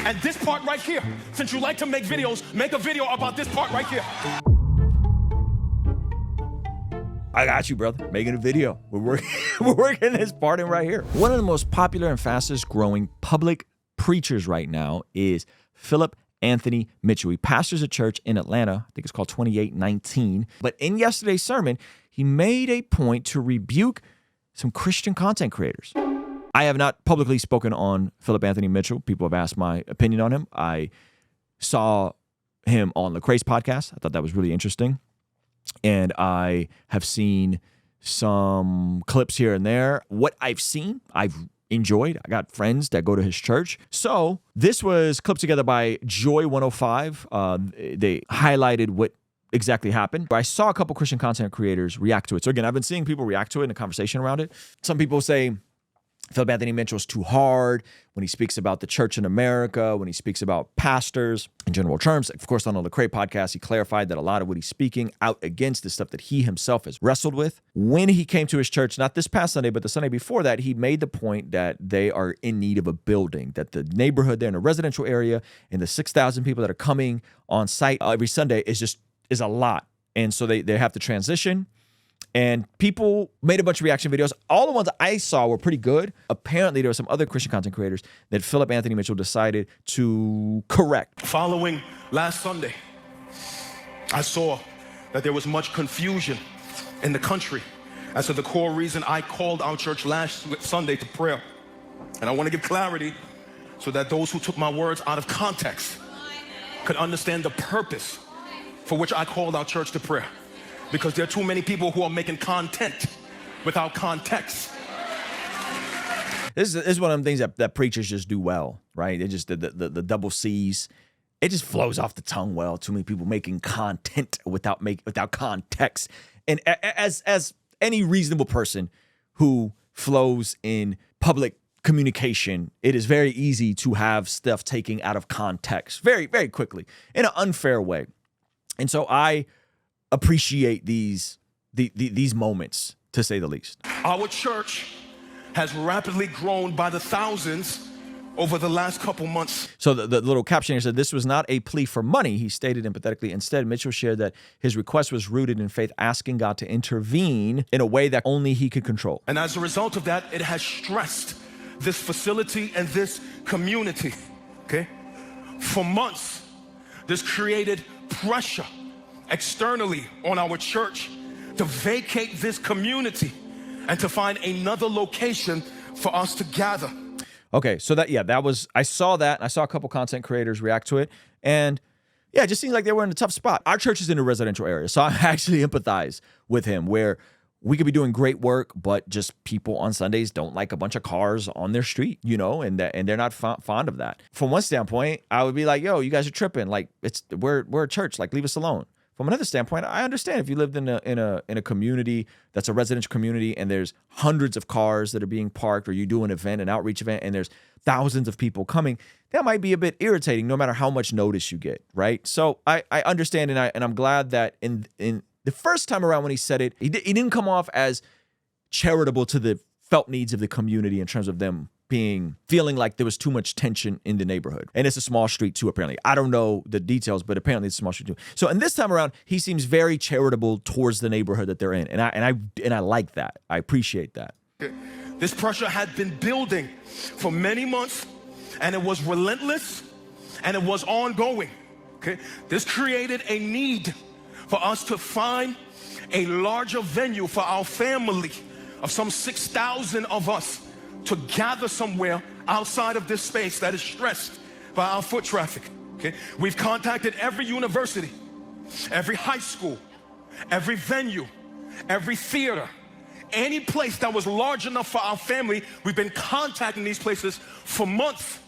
And this part right here, since you like to make videos, make a video about this part right here. I got you, brother. Making a video. We're working this part in right here. One of the most popular and fastest growing public preachers right now is Philip Anthony Mitchell. He pastors a church in Atlanta. I think it's called 2819. But in yesterday's sermon, he made a point to rebuke some Christian content creators. I have not publicly spoken on Philip Anthony Mitchell. People have asked my opinion on him. I saw him on Lecrae's podcast. I thought that was really interesting. And I have seen some clips here and there. What I've seen, I've enjoyed. I got friends that go to his church. So this was clipped together by Joy 105. They highlighted what exactly happened. I saw a couple Christian content creators react to it. So again, I've been seeing people react to it in the conversation around it. Some people say Philip Anthony Mitchell is too hard when he speaks about the church in America, when he speaks about pastors in general terms. Of course, on the Lecrae podcast, he clarified that a lot of what he's speaking out against is stuff that he himself has wrestled with. When he came to his church, not this past Sunday, but the Sunday before that, he made the point that they are in need of a building, that the neighborhood there in a residential area and the 6,000 people that are coming on site every Sunday is a lot. And so they have to transition. And people made a bunch of reaction videos. All the ones I saw were pretty good. Apparently, there were some other Christian content creators that Philip Anthony Mitchell decided to correct. Following last Sunday, I saw that there was much confusion in the country as to the core reason I called our church last Sunday to prayer. And I want to give clarity so that those who took my words out of context could understand the purpose for which I called our church to prayer. Because there are too many people who are making content without context. This is one of the things that preachers just do well, right? They just, the double C's, it just flows off the tongue well. Too many people making content without context. And as any reasonable person who flows in public communication, it is very easy to have stuff taken out of context very, very quickly in an unfair way. And so I appreciate these moments, to say the least. Our church has rapidly grown by the thousands over the last couple months. So the little caption here said, this was not a plea for money, he stated empathetically. Instead, Mitchell shared that his request was rooted in faith, asking God to intervene in a way that only he could control. And as a result of that, it has stressed this facility and this community, okay? For months, this created pressure externally on our church to vacate this community and to find another location for us to gather. Okay, so that was, I saw that. I saw a couple content creators react to it. And yeah, it just seems like they were in a tough spot. Our church is in a residential area, so I actually empathize with him, where we could be doing great work, but just people on Sundays don't like a bunch of cars on their street, and they're not fond of that. From one standpoint, I would be like, yo, you guys are tripping. Like, we're a church, like, leave us alone. From another standpoint, I understand if you lived in a community that's a residential community and there's hundreds of cars that are being parked, or you do an event, an outreach event, and there's thousands of people coming, that might be a bit irritating no matter how much notice you get, right? So I understand, and I'm glad that in the first time around when he said it, he didn't come off as charitable to the felt needs of the community in terms of them feeling like there was too much tension in the neighborhood. And it's a small street too, apparently. I don't know the details, but apparently it's a small street too. So, and this time around, he seems very charitable towards the neighborhood that they're in. And I like that. I appreciate that. This pressure had been building for many months, and it was relentless, and it was ongoing. Okay? This created a need for us to find a larger venue for our family of some 6,000 of us to gather somewhere outside of this space that is stressed by our foot traffic. Okay? We've contacted every university, every high school, every venue, every theater, any place that was large enough for our family. We've been contacting these places for months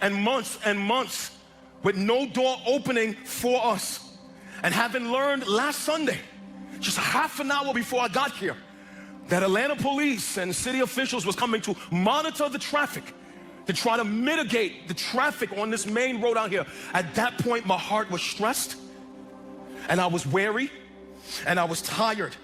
and months and months with no door opening for us. And having learned last Sunday, just half an hour before I got here, that Atlanta police and city officials was coming to monitor the traffic to try to mitigate the traffic on this main road out here. At that point, my heart was stressed, and I was wary, and I was tired.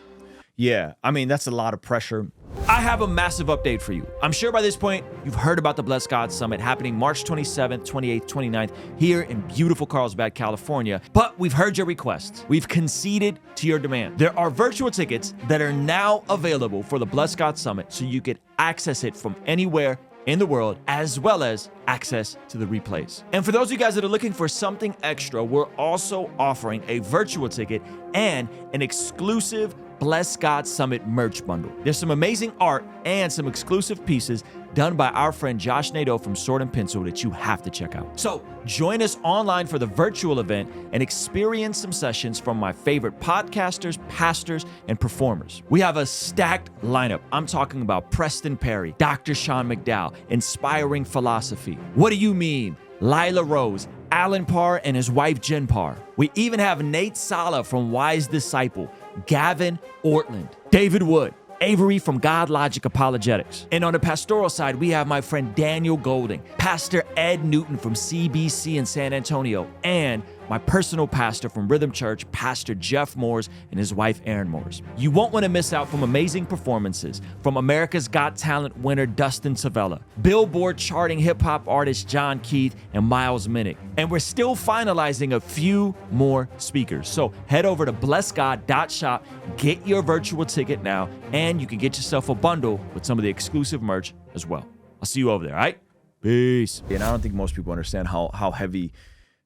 Yeah, I mean, that's a lot of pressure. I have a massive update for you. I'm sure by this point, you've heard about the Bless God Summit happening March 27th, 28th, 29th here in beautiful Carlsbad, California. But we've heard your requests. We've conceded to your demand. There are virtual tickets that are now available for the Bless God Summit, so you can access it from anywhere in the world, as well as access to the replays. And for those of you guys that are looking for something extra, we're also offering a virtual ticket and an exclusive Bless God Summit merch bundle. There's some amazing art and some exclusive pieces done by our friend Josh Nadeau from Sword and Pencil that you have to check out. So join us online for the virtual event and experience some sessions from my favorite podcasters, pastors, and performers. We have a stacked lineup. I'm talking about Preston Perry, Dr. Sean McDowell, Inspiring Philosophy. What do you mean? Lila Rose, Alan Parr and his wife Jen Parr. We even have Nate Sala from Wise Disciple, Gavin Ortland, David Wood, Avery from God Logic Apologetics. And on the pastoral side, we have my friend Daniel Golding, Pastor Ed Newton from CBC in San Antonio, and my personal pastor from Rhythm Church, Pastor Jeff Moores and his wife Erin Moores. You won't want to miss out from amazing performances from America's Got Talent winner Dustin Savella, Billboard charting hip-hop artist John Keith, and Miles Minnick. And we're still finalizing a few more speakers. So head over to blessgod.shop, get your virtual ticket now, and you can get yourself a bundle with some of the exclusive merch as well. I'll see you over there, all right? Peace. And I don't think most people understand how heavy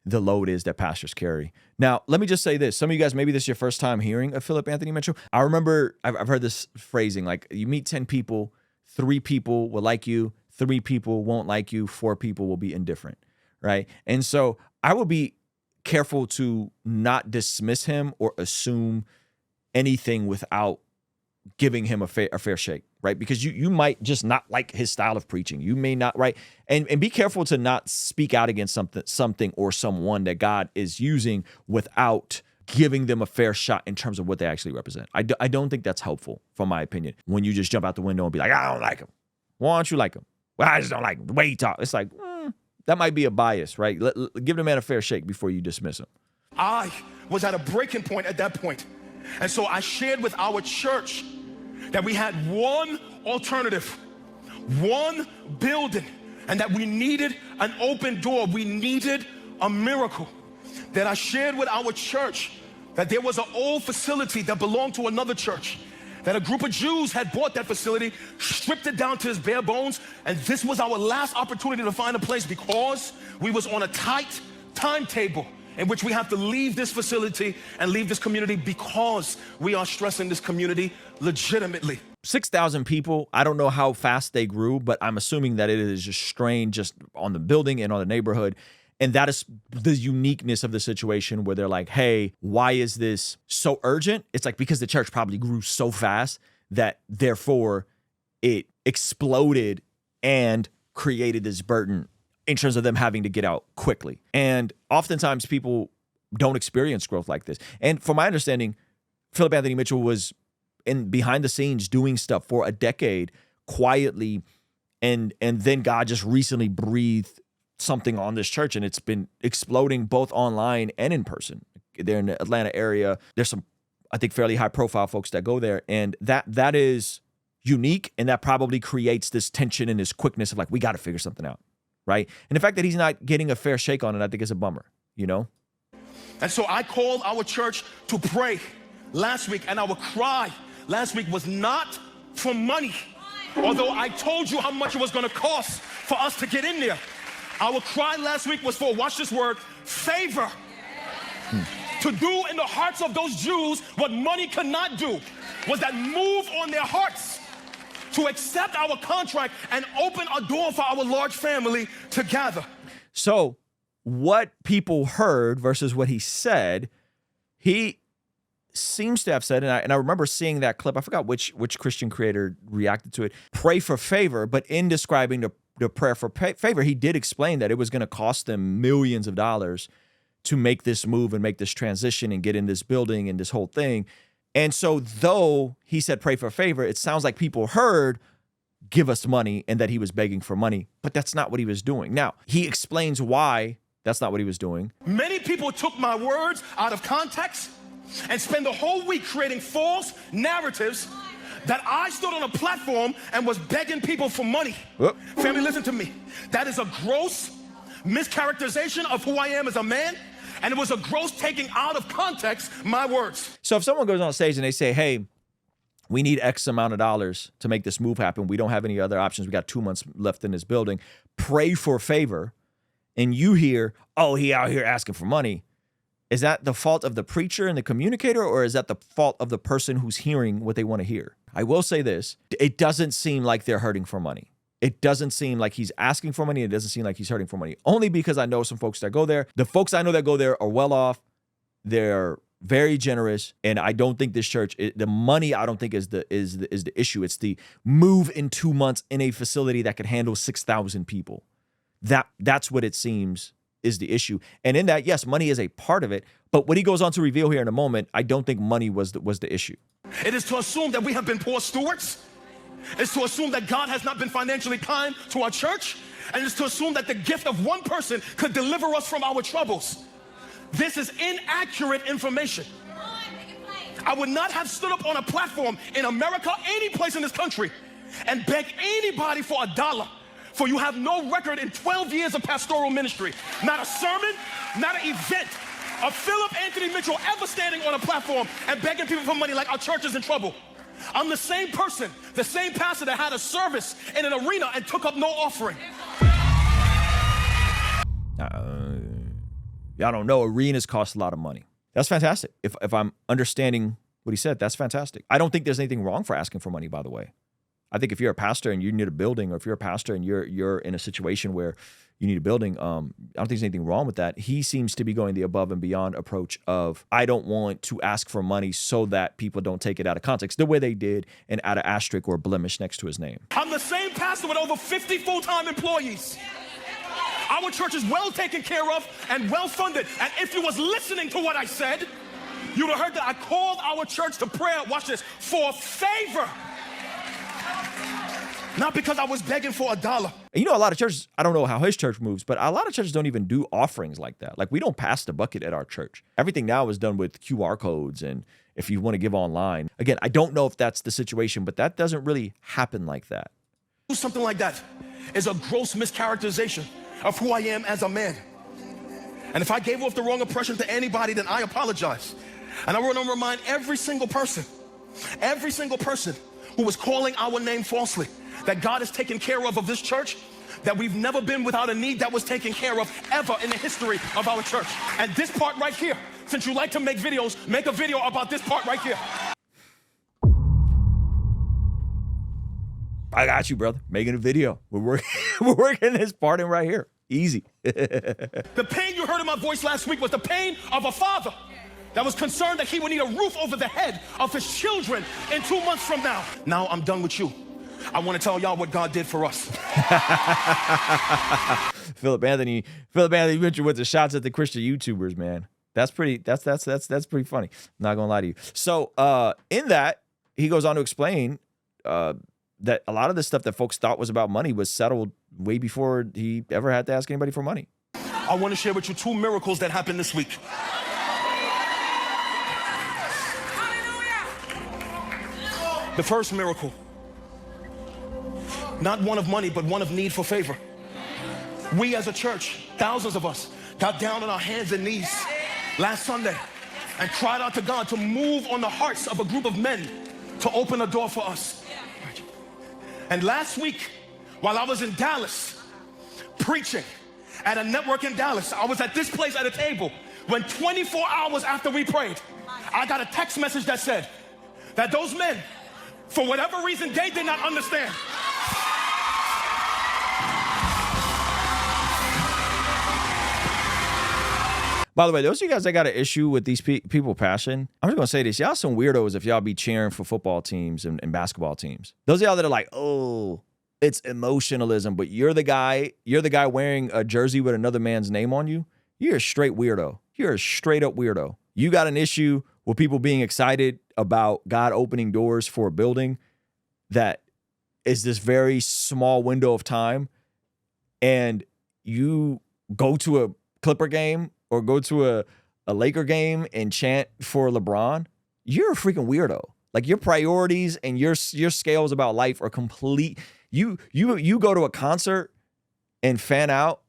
the load is that pastors carry. Now, let me just say this. Some of you guys, maybe this is your first time hearing of Philip Anthony Mitchell. I remember I've heard this phrasing, like you meet 10 people, 3 people will like you, 3 people won't like you, 4 people will be indifferent, right? And so I would be careful to not dismiss him or assume anything without giving him a fair shake, right? Because you might just not like his style of preaching. You may not, right? And be careful to not speak out against something or someone that God is using without giving them a fair shot in terms of what they actually represent. I don't think that's helpful, from my opinion, when you just jump out the window and be like, I don't like him. Why don't you like him? Well, I just don't like him. The way he talks. It's like, that might be a bias, right? Give the man a fair shake before you dismiss him. I was at a breaking point at that point. And so I shared with our church that we had one alternative, one building, and that we needed an open door. We needed a miracle. That I shared with our church that there was an old facility that belonged to another church, that a group of Jews had bought that facility, stripped it down to its bare bones, and this was our last opportunity to find a place because we was on a tight timetable in which we have to leave this facility and leave this community because we are stressing this community legitimately. 6,000 people. I don't know how fast they grew, but I'm assuming that it is just strained just on the building and on the neighborhood. And that is the uniqueness of the situation where they're like, hey, why is this so urgent? It's like because the church probably grew so fast that therefore it exploded and created this burden in terms of them having to get out quickly. And oftentimes people don't experience growth like this. And from my understanding, Philip Anthony Mitchell was behind the scenes doing stuff for a decade quietly. And then God just recently breathed something on this church, and it's been exploding both online and in person. They're in the Atlanta area. There's some, I think, fairly high profile folks that go there. And that is unique. And that probably creates this tension and this quickness of like, we got to figure something out. Right. And the fact that he's not getting a fair shake on it, I think is a bummer, you know? And so I called our church to pray last week, and our cry last week was not for money. Although I told you how much it was going to cost for us to get in there. Our cry last week was for, watch this word, favor. To do in the hearts of those Jews what money could not do, was that move on their hearts to accept our contract and open a door for our large family to gather. So what people heard versus what he said, he seems to have said, and I remember seeing that clip, I forgot which Christian creator reacted to it, pray for favor, but in describing the prayer for favor, he did explain that it was going to cost them millions of dollars to make this move and make this transition and get in this building and this whole thing. And so though he said pray for favor, it sounds like people heard give us money and that he was begging for money, but that's not what he was doing. Now, he explains why that's not what he was doing. Many people took my words out of context and spend the whole week creating false narratives that I stood on a platform and was begging people for money. Family, listen to me. That is a gross mischaracterization of who I am as a man, and it was a gross taking out of context my words. So if someone goes on stage and they say, hey, we need X amount of dollars to make this move happen, we don't have any other options, we got 2 months left in this building, pray for favor, and you hear, oh, he out here asking for money, is that the fault of the preacher and the communicator, or is that the fault of the person who's hearing what they want to hear? I will say this, it doesn't seem like they're hurting for money. It doesn't seem like he's asking for money. It doesn't seem like he's hurting for money. Only because I know some folks that go there. The folks I know that go there are well off. They're very generous, and I don't think this church, the money I don't think is the issue. It's the move in 2 months in a facility that could handle 6,000 people. That's what it seems is the issue. And in that, yes, money is a part of it, but what he goes on to reveal here in a moment, I don't think money was the issue. It is to assume that we have been poor stewards. It's to assume that God has not been financially kind to our church, and it's to assume that the gift of one person could deliver us from our troubles. This is inaccurate information. I would not have stood up on a platform in America, any place in this country, and beg anybody for $1. For you have no record in 12 years of pastoral ministry. Not a sermon, not an event of Philip Anthony Mitchell ever standing on a platform and begging people for money like our church is in trouble. I'm the same person, the same pastor that had a service in an arena and took up no offering. Y'all don't know, arenas cost a lot of money. That's fantastic. If I'm understanding what he said, that's fantastic. I don't think there's anything wrong for asking for money, by the way. I think if you're a pastor and you need a building, or if you're a pastor and you're in a situation where you need a building, I don't think there's anything wrong with that. He seems to be going the above and beyond approach of, I don't want to ask for money so that people don't take it out of context, the way they did and add an asterisk or blemish next to his name. I'm the same pastor with over 50 full-time employees. Our church is well taken care of and well funded. And if you was listening to what I said, you'd have heard that I called our church to prayer, watch this, for favor. Not because I was begging for $1. And you know, a lot of churches, I don't know how his church moves, but a lot of churches don't even do offerings like that. Like, we don't pass the bucket at our church. Everything now is done with QR codes, and if you want to give online. Again, I don't know if that's the situation, but that doesn't really happen like that. Something like that is a gross mischaracterization of who I am as a man. And if I gave off the wrong impression to anybody, then I apologize. And I want to remind every single person who was calling our name falsely, that God has taken care of this church, that we've never been without a need that was taken care of ever in the history of our church. And this part right here, since you like to make videos, make a video about this part right here. I got you, brother. Making a video. We're working this part in right here. Easy. The pain you heard in my voice last week was the pain of a father that was concerned that he would need a roof over the head of his children in 2 months from now. Now I'm done with you. I want to tell y'all what God did for us. Philip Anthony Mitchell with the shots at the Christian YouTubers, man. That's pretty pretty funny. I'm not gonna lie to you. So in that, he goes on to explain that a lot of the stuff that folks thought was about money was settled way before he ever had to ask anybody for money. I want to share with you 2 miracles that happened this week. The first miracle, not one of money, but one of need for favor. We as a church, thousands of us, got down on our hands and knees last Sunday and cried out to God to move on the hearts of a group of men to open a door for us. And last week, while I was in Dallas preaching at a network in Dallas, I was at this place at a table when 24 hours after we prayed, I got a text message that said that those men, for whatever reason they did not understand, by the way, those of you guys that got an issue with these people passion, I'm just going to say this. Y'all some weirdos if y'all be cheering for football teams and basketball teams. Those of y'all that are like, oh, it's emotionalism, but you're the guy wearing a jersey with another man's name on you. You're a straight weirdo. You're a straight up weirdo. You got an issue with people being excited about God opening doors for a building that is this very small window of time, and you go to a Clipper game or go to a Laker game and chant for LeBron. You're a freaking weirdo. Like your priorities and your scales about life are complete. You go to a concert and fan out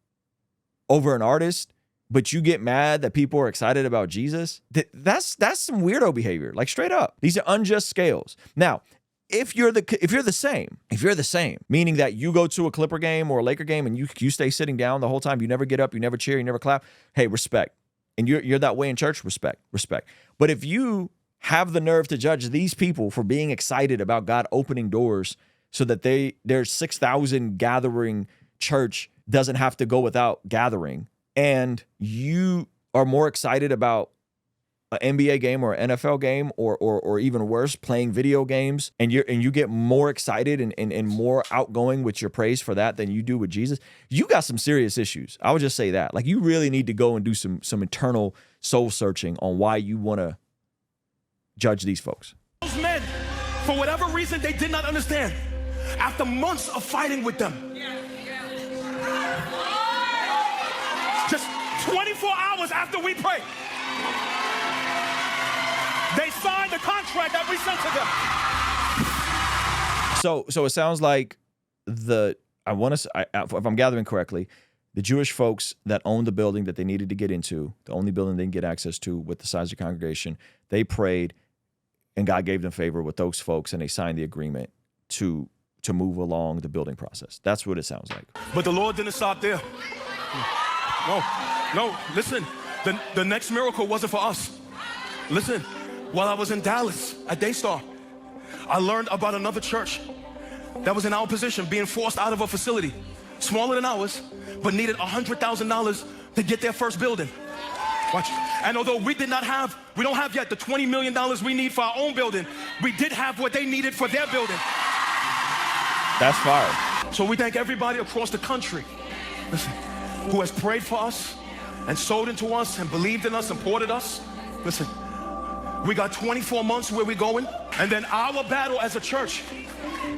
over an artist, but you get mad that people are excited about Jesus. That's some weirdo behavior, like straight up. These are unjust scales. Now, if you're the same, meaning that you go to a Clipper game or a Laker game and you stay sitting down the whole time, you never get up, you never cheer, you never clap, hey, respect. And you're that way in church, respect. But if you have the nerve to judge these people for being excited about God opening doors so that their 6,000 gathering church doesn't have to go without gathering, and you are more excited about an NBA game or an NFL game or even worse, playing video games, and you get more excited and more outgoing with your praise for that than you do with Jesus, you got some serious issues. I would just say that. Like, you really need to go and do some internal soul searching on why you want to judge these folks. Those men, for whatever reason they did not understand, after months of fighting with them, just 24 hours after we prayed, they signed the contract that we sent to them. So it sounds like if I'm gathering correctly, the Jewish folks that owned the building that they needed to get into, the only building they can get access to with the size of the congregation, they prayed and God gave them favor with those folks and they signed the agreement to move along the building process. That's what it sounds like. But the Lord didn't stop there. No, listen, the next miracle wasn't for us. Listen, while I was in Dallas at Daystar, I learned about another church that was in our position, being forced out of a facility, smaller than ours, but needed $100,000 to get their first building. Watch. And although we don't have yet the $20 million we need for our own building, we did have what they needed for their building. That's fire. So we thank everybody across the country, listen, who has prayed for us and sold into us and believed in us and supported us. Listen, we got 24 months where we're going, and then our battle as a church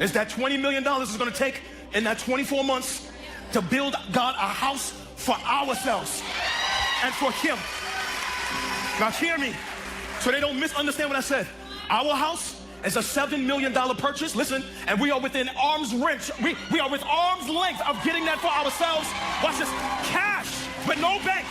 is that $20 million is going to take in that 24 months to build God a house for ourselves and for Him. Now hear me, so they don't misunderstand what I said. Our house is a $7 million purchase, listen, and we are within arm's reach. We are with arm's length of getting that for ourselves. Watch this, cash, but no bank.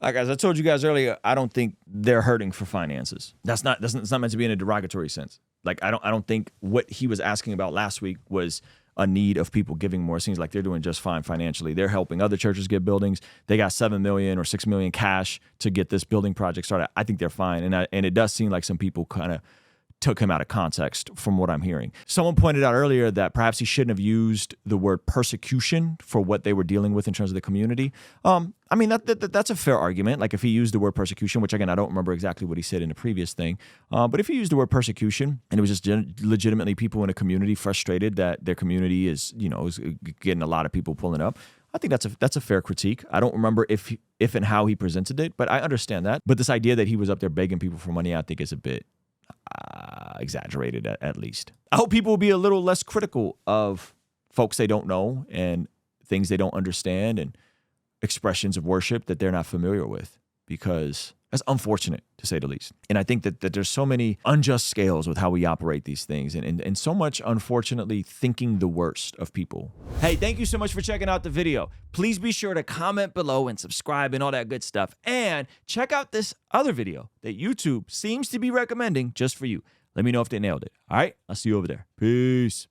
Like, as I told you guys earlier, I don't think they're hurting for finances. That's not meant to be in a derogatory sense. Like, I don't think what he was asking about last week was a need of people giving more. It seems like they're doing just fine financially. They're helping other churches get buildings. They got $7 million or $6 million cash to get this building project started. I think they're fine. And it does seem like some people kind of took him out of context from what I'm hearing. Someone pointed out earlier that perhaps he shouldn't have used the word persecution for what they were dealing with in terms of the community. I mean, that's a fair argument. Like, if he used the word persecution, which again, I don't remember exactly what he said in the previous thing, but if he used the word persecution and it was just legitimately people in a community frustrated that their community is getting a lot of people pulling up, I think that's a fair critique. I don't remember if and how he presented it, but I understand that. But this idea that he was up there begging people for money, I think is a bit exaggerated at least. I hope people will be a little less critical of folks they don't know and things they don't understand and expressions of worship that they're not familiar with, because that's unfortunate, to say the least. And I think that there's so many unjust scales with how we operate these things and so much, unfortunately, thinking the worst of people. Hey, thank you so much for checking out the video. Please be sure to comment below and subscribe and all that good stuff. And check out this other video that YouTube seems to be recommending just for you. Let me know if they nailed it. All right, I'll see you over there. Peace.